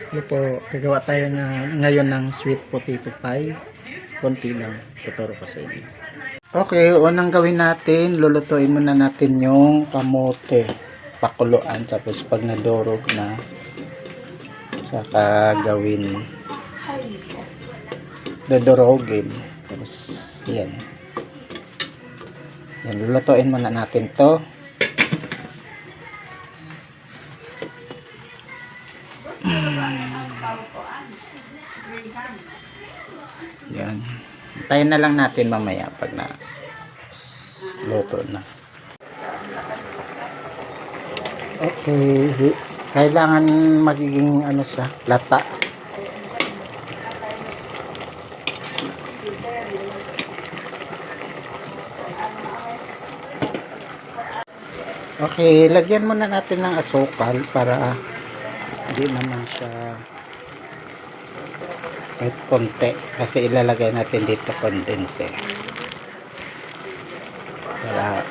Ito po, gagawa tayo ngayon ng sweet potato pie. Konti lang, tuturo ko sa inyo. Okay, unang gawin natin, lulutuin muna natin yung kamote. Pakuluan, tapos pag nadurog na, saka gawin, dodorogin. Tapos, yan. Yan, lulutuin muna natin to. Yan. Tayin na lang natin mamaya pag na luto na. Okay. Kailangan magiging ano siya, lata. Okay, lagyan muna natin ng asukal para hindi naman siya kahit konti kasi ilalagay natin dito condense para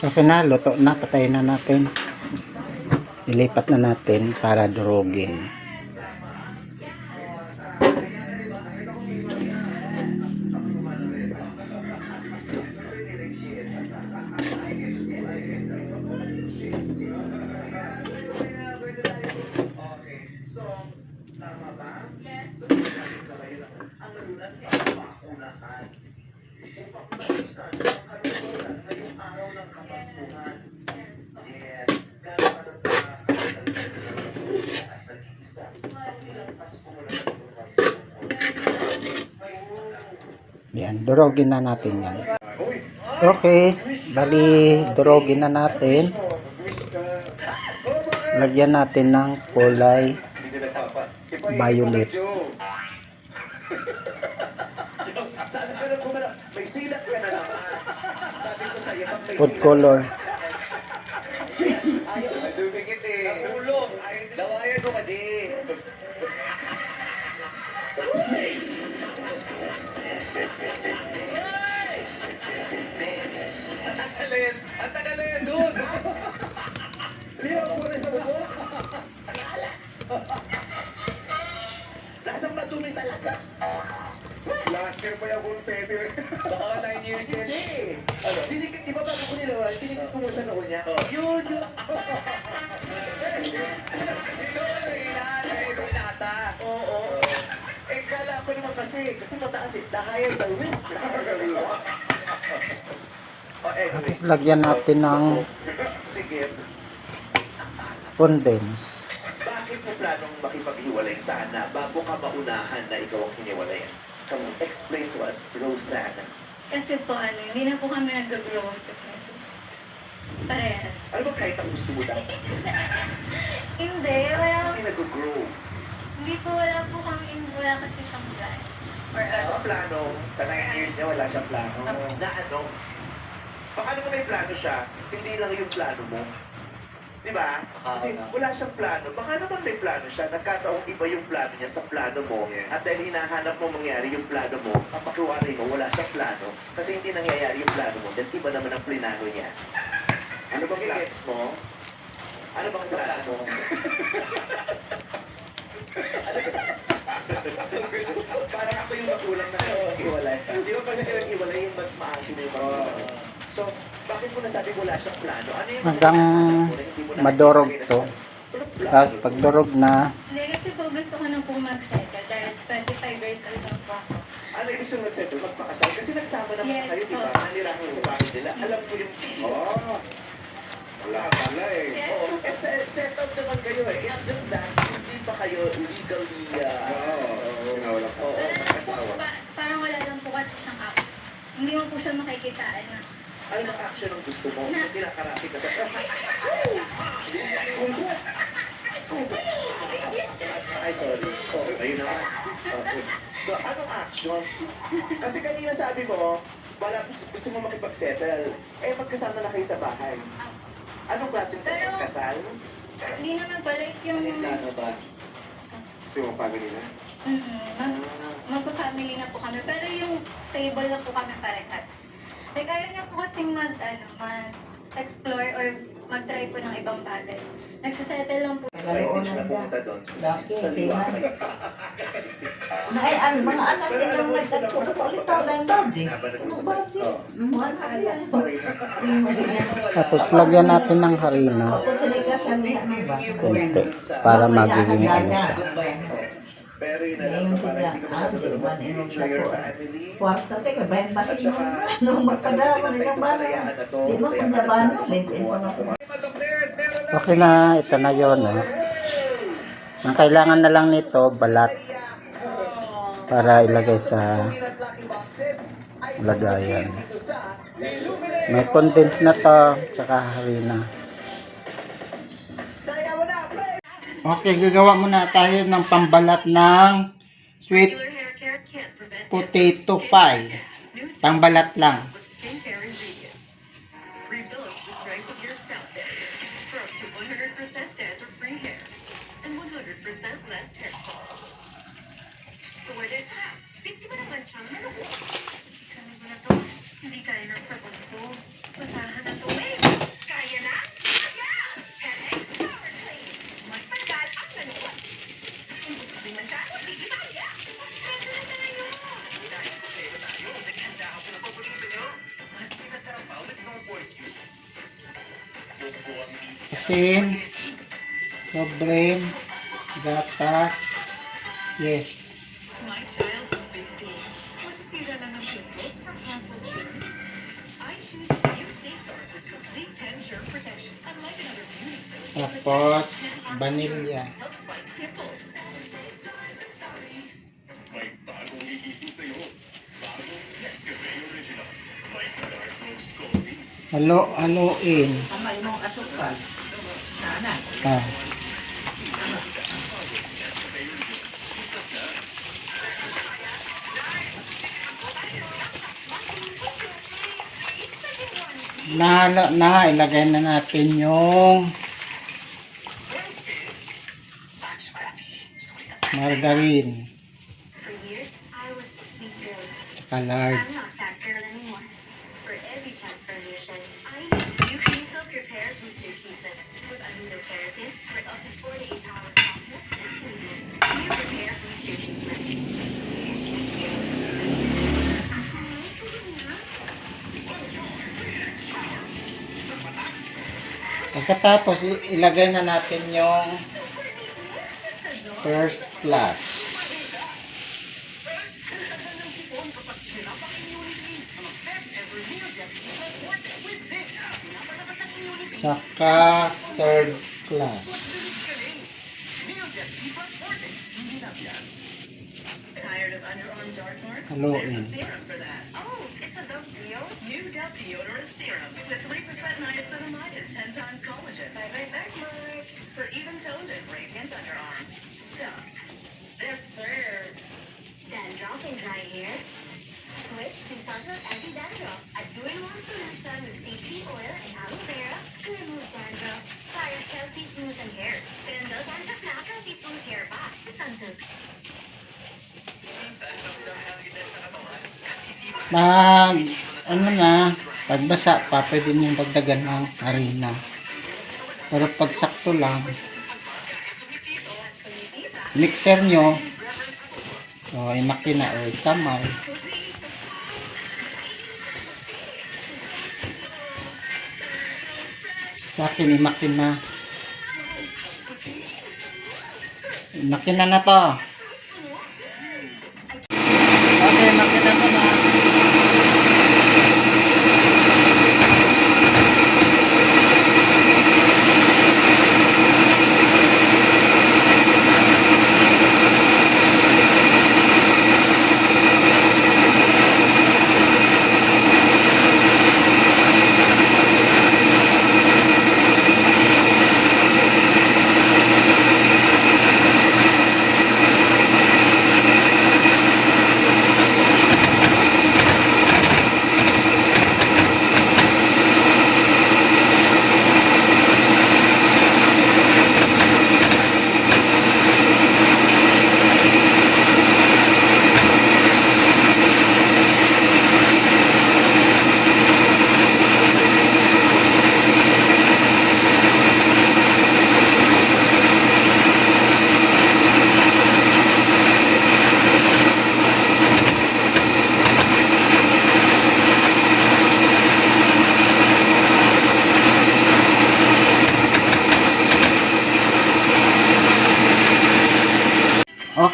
okay na, luto na, patayin na natin. Ilipat na natin para durugin. Yan, durogin na natin yan. Okay, bali durogin na natin. Lagyan natin ng kulay violet. Food color. Lawayan ko kasi. Ang tagal na yan doon. Liyaw ko rin sa buko. Lasang madumi talaga. Last year pa yung buong pwede rin. Baka 9 years yan. Hindi. Ano? Dinikit, di ba bago ko nilawan? Dinikit ko mo sa noon niya. Yun, yun. Ikaw ano hinahanay ito nasa. Oo. Eh, kala ko naman kasi mataas eh. The higher the risk. Oh, anyway. Tapos lagyan natin ng Sige. condense. Bakit mo planong makipaghiwalay sana bago ka maunahan na ikaw ang hiniwalayan? Come on, explain to us, Rosanna. Kasi po hindi na po kami nag-grow together. Parehas. Ano ba kahit ang gusto mo lang? Hindi, wala. Hindi nag-grow. Hindi po, wala kasi siyang plan. Or Wala siyang plano. Sa 9 years niya, wala siyang plano. Na ano? Paano kung may plano siya, hindi lang yung plano mo? Di ba? Kasi wala siyang plano. Baka naman may plano siya. Nagkataong iba yung plano niya sa plano mo. At dahil hinahanap mo mangyari yung plano mo, ang pakiwari mo, wala siyang plano. Kasi hindi nangyayari yung plano mo. Dahil iba naman ang plinano niya. Ano bang gets mo? Ano bang plano mo? Parang ako yung magulang na nag-iwalay. Di ba pag nag-iwalay yung mas maasin yung magulang? So, bakit mo nasabi wala siyang plano? Ano yung Hanggang madurog to. Tapos pag durog na, Hindi, kasi po gusto ko na po mag-settle dahil 25 years old na po ako. ano ibig sabihin mag-settle? Magpakasal? Kasi nagsama naman Yes, kayo, di ba? po. Nalirahan sa bahay nila. Alam mo yung... Oh, wala pala eh. Yes. Oo, settled naman kayo eh. It's just that, hindi pa kayo legally... Oo, Wala lang asawa. po, parang wala lang po kasi siyang apples. Hindi mo po siya makikitaan na. Anong action ang gusto mo? Na- Kinakarate ka sa... Kumbo! Ay, sorry. Oh, ayun naman. Okay. So, anong action? Kasi kanina sabi mo, wala, gusto mo makipag-settle. Eh, magkasama na kayo sa bahay. Anong klaseng sa Pero- kasal? Hindi naman po, like yung... ba? Gusto mo family na? Magpa-family na po kami. Pero yung stable na po kami parehas. Like, ayaw niya po kasing mag-explore or mag-try po ng ibang bagay. Nagsisettle lang po. Pwede siya na pumunta doon. Dati, Sa liwa. Ay, ang mga anak din ang nagtagpo ko ulit ako ng dati. Ano ba di? Wala yan. Tapos lagyan natin ng harina. Ako talaga sa niya, ano ba? Kunti. Para magiging ano siya. Pero yun na lang, Ngayon parang sila, hindi ko masyado man, enjoy your family. Kwarta, teka, bayan ba At rin mo? saka, Ano, magpadala mo na yung bala. Di ba kung nabano, LinkedIn pa nga. Okay na, ito na yun. Ang kailangan na lang nito, balat. Para ilagay sa lagayan. May condense na to, tsaka harina. Okay, gagawa muna tayo ng pambalat ng sweet potato pie. Pambalat lang. Skincare ingredients. Rebuild the strength of your scalp hair for up to 100% dandruff-free hair and 100% less hair fall. Pwede sa biktima naman siyang manuko. Sabi ko na to, hindi kaya ng sagot ko. Basahan na to eh. Kaya na? Kaya! 10x Power Claim. Mas matagal ang manuko. Kung gusto din man siya, sige kaya. Pwede na tayo. Dahil pwede tayo, naganda ako na paborito nyo. Mas pinasarap pa with no pork cubes. Asin, sobre, gatas, yes. My child's 15. Masisira lang ng pimples from harmful germs. I choose New Safeguard with complete 10 germ protection. Unlike another beauty spray. Tapos, vanilya. Helps fight pimples. May bagong igising sa'yo. Bagong Nescafe Original. May dark roast coffee. Halo-haloin. Kamay mong asukal. Sana. Ah. Ilagay na natin yung margarine, For years, I was the sweet girl. colored. I'm not that girl anymore. For every transformation, I need new Cleansel Repair Booster Treatments with amino-keratin for up to 48 hours softness and smoothness. New Repair Booster Treatment. Pagkatapos, ilagay na natin yung first class. Saka third class. Tired of underarm dark marks? Haluin. There's a serum for that. Oh, it's a Dove Deo? New Dove Deodorant Serum with 3% niacinamide and 10 times collagen. Bye-bye dark marks. For even-toned and radiant underarms. Dove. Yes, sir. Dandruff and dry hair? Switch to Sunsilk Anti-Dandruff, a 2-in-1 solution with tea tree oil and aloe vera to remove dandruff. Para healthy, smooth and hair. Pero dandruff natural smooth hair pa sa Sunsilk. Ano na, pagbasa pa, pwede nyo dagdagan ng harina. Pero pag sakto lang, mixer nyo, o ay makina o ay kamay. Sa akin, imakina. Makina na to. Okay, makina ko na.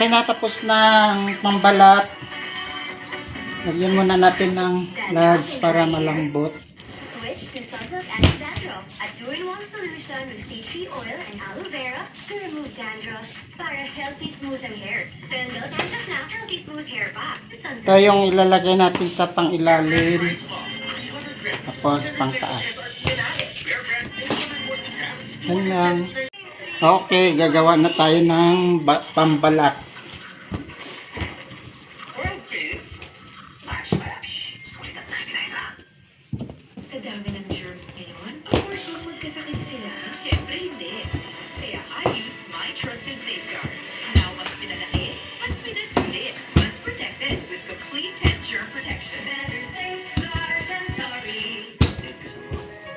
Okay na, tapos ng pambalat. Lagyan muna natin ng large para malambot. Switch to Sunsilk Anti-Dandruff, a 2-in-1 solution with tea tree oil and aloe vera to remove dandruff para healthy, smooth ang hair. Dandruff Dandruff na healthy, smooth hair pa. Ito Sunsilk. yung ilalagay natin sa pang-ilalim. Tapos pang-taas. Ganyan. Okay, gagawa na tayo ng pambalat. Sa dami ng germs ngayon, afford bang magkasakit sila? Siyempre hindi. Kaya I use my trusted safeguard. Now mas pinalaki, mas pinasulit, mas protected with complete 10 germ protection. Better safe than sorry.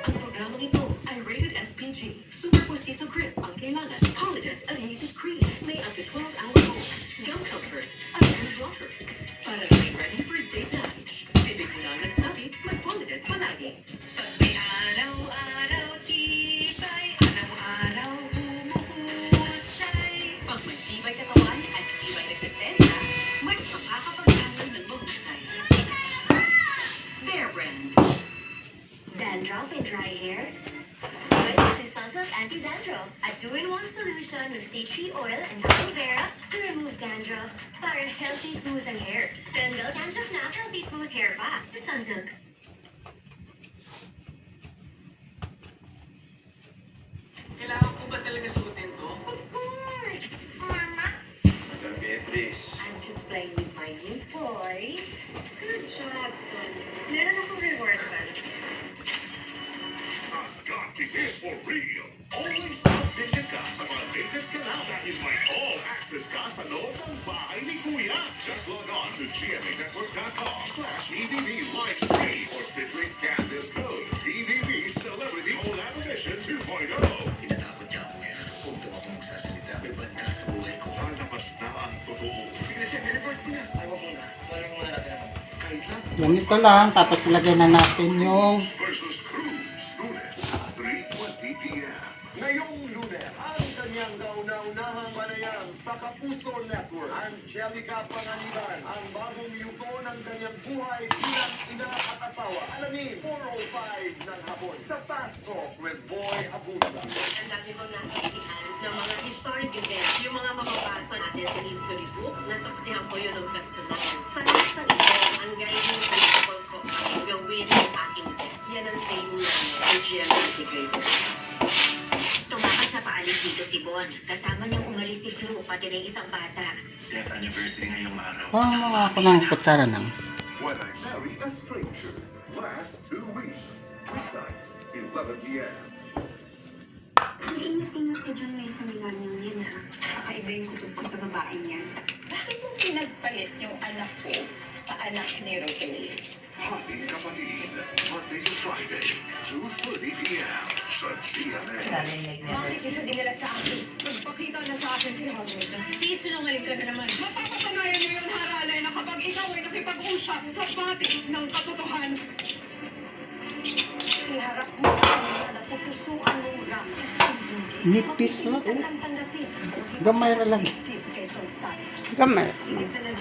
Ang programang ito ay rated SPG. Super Postizo Grip ang kailangan. Polident Adhesive Cream. May up to 12-hour hold. Gum Comfort. A hair blocker. Para be ready for date night. Bibig mo na ang nagsabi, mag-Polident palagi. Pag may araw-araw tibay, araw-araw humuhusay. Pag may tibay katawan at tibay resistensya, mas makakapag-aral ng mahusay. Bear Brand. Dandruff and dry hair? Switch to Sunsilk Anti-Dandruff, a 2-in-1 solution with tea tree oil and aloe vera to remove dandruff para healthy, smooth ang hair. Dandruff Dandruff na healthy, smooth hair pa. Sunsilk. Kailangan ko ba talaga suotin to? Of course! Mama! Madam Beatrice. I'm just playing with my new toy. Good job, Tony. Meron akong reward para sa'yo. Sagati for real. Always updated ka sa mga latest ganap dahil may all-access ka sa loob ng bahay ni Kuya. Just log on to gmanetwork.com/EBB Livestream or simply scan this code. EBB Celebrity Collab Edition 2.0. Tinatakot niya ako ngayon. Kung ako magsasalita, may banta sa buhay ko. Lalabas na ang totoo. Sige na siya, report ko na. Ayaw muna. Ayaw muna natin ako. Kailan Ganito lang, tapos ilagay na natin yung versus Cruz, Lunes, 3:20 p.m. Ngayong Lunes, ang kanyang kauna-unahang panayam sa Kapuso Network, Angelica Panganiban, ang bagong yuko ng kanyang buhay bilang ina at asawa. Alamin, 4:05 ng hapon sa Fast Talk with Boy Abunda. Ang dami kong nasaksihan ng mga historic events, yung mga mapapasa natin sa history books. Nasaksihan ko yun ng personal. Sa lahat ng ito, ang guiding principle ko ay gawin ang aking best. Yan ang training namin sa GM Integrated. Tumakas na paalis dito si Bon. Kasama niyang umalis si Flu, pati na yung isang bata. Death anniversary ngayong araw. mga ako ng kutsara ng When I Married a Stranger. Last 2 weeks. Weeknights, 11 p.m. Ingat-ingat ka dyan may sa Milanyo yan ha. Kakaiba yung kutup ko sa babaeng yan. Bakit mo pinagpalit yung anak ko sa anak ni Rosalie? Hating Kapatid. Monday to Friday, 2:30 p.m. sa GMA. Narinig niya. Bakit isa dinala sa akin? Magpakita na sa akin si Howard. Sisinungaling ka na naman. Mapapatunayan niyo yun, Haralay, na kapag ikaw ay nakipag-usap sa batis ng katotohanan. Iharap mo sa kanya na pupusuan mong rami. nipis na. Tanggapin. Gamay ra lang. Kay Sultanos. Gamay.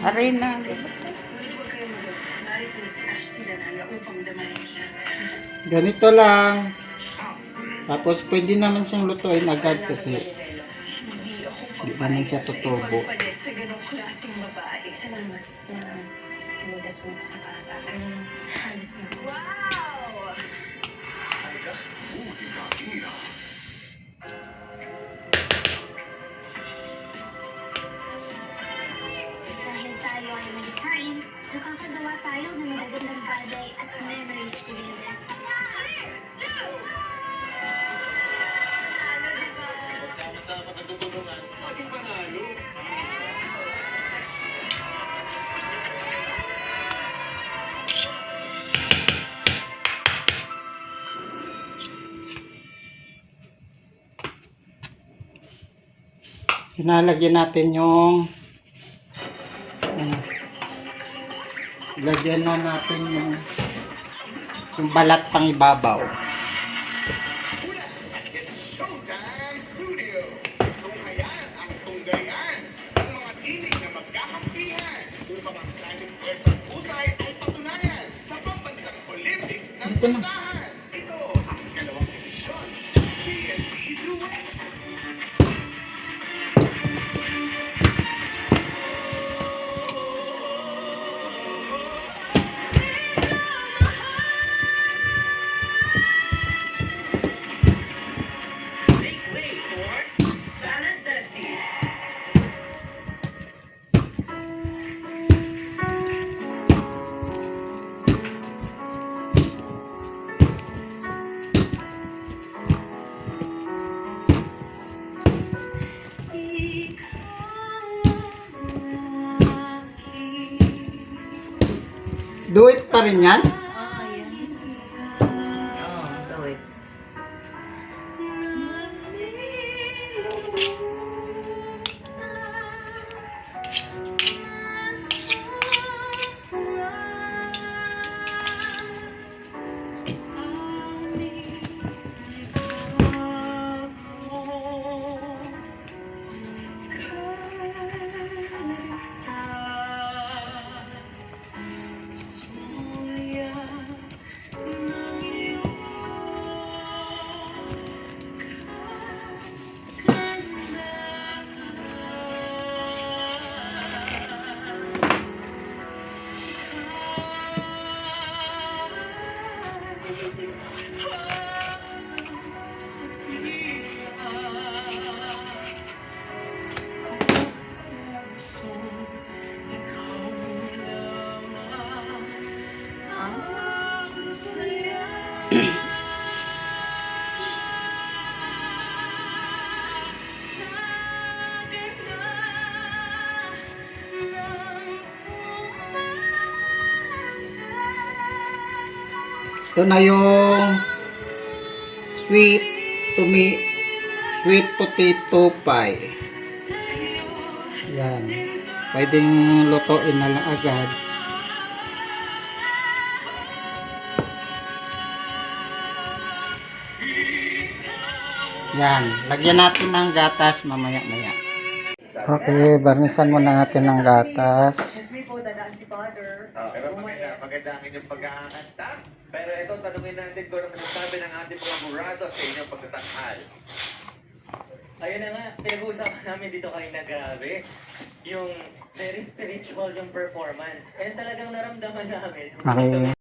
Arena. Ngunit huwag kayo mag-alala. Narito na si Ashti Lanala upang damayan siya. Ganito lang. Tapos pwede naman siyang lutuin agad kasi Hindi ako di naman siya tutubo. pagpapalit sa ganong klaseng babae. Salamat na inudas mo sa kasa. Halos na. Wow! Halika, huli ka, Ina. Dahil tayo ay malikain, nakakagawa tayo ng magagandang bagay at memories together. Sama-sama pagtutulungan. Ating panalo. Pinalagyan natin yung lagyan na natin yung balat pang ibabaw. Showtime Studio. Tunghayan ang tunggayan. Ang mga tinig na Ito na. Ito ang ikalawang edisyon ng TNT Duet. Make way for Ballad Besties. Do it pa rin yan? Do it. Ito na yung sweet potato pie. Yan. Pwedeng lutuin na lang agad. Yan. Lagyan natin ng gatas mamaya-maya. Okay, barnisan muna natin ng gatas. Pero maganda ang inyong pag-aakanta. Pero ito, tanungin natin kung ano masasabi ng ating mga murado sa inyong pagtatanghal. Ayun na nga, pinag-uusapan namin dito kanina, grabe. Yung very spiritual yung performance. And talagang naramdaman namin. Okay.